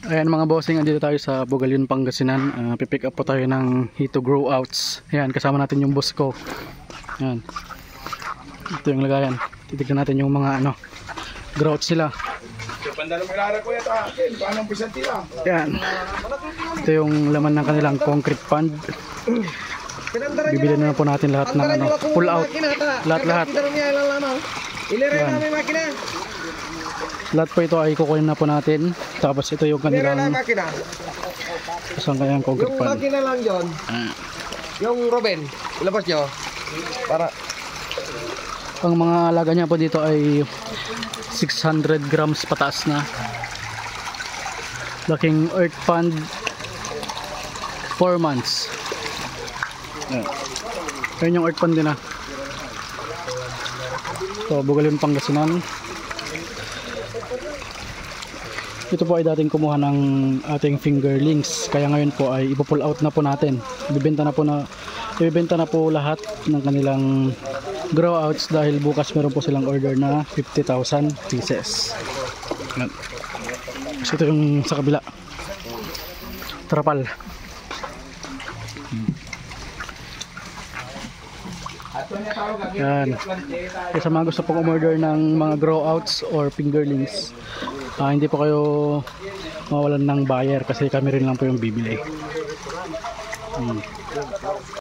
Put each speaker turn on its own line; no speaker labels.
Ayan mga bossing, andito tayo sa Bugalyon, Pangasinan. Pipick up po tayo ng Hito Grow Outs. Ayan, kasama natin yung boss ko. Ayan. Ito yung lagayan. Titignan natin yung mga grow outs nila. Ayan. Ito yung laman ng kanilang concrete pond. Bibili na po natin lahat ng pull out. Lahat-lahat. Lahat po ito ay kukunin na po natin. Tapos ito yung kanilang isang kanyang concrete
yung
pond.
yung makina lang yun. Yung Robin, ilabas nyo para
Ang mga alaga niya po dito ay 600 grams pataas na. Laking earth pond, 4 months. Ayan yung earth pond din Ito, Bugalyon, Pangasinan. Ito po ay dating kumuha ng ating fingerlings, kaya ngayon po ay ipo-pull out na po natin. Ibebenta na po lahat ng kanilang grow outs dahil bukas meron po silang order na 50,000 pieces. So ito yung sa kabila. Trapal. Yan. Kaya sa mga gusto pong umorder ng mga grow outs or fingerlings, hindi po kayo mawalan ng buyer kasi kami rin lang po yung bibili.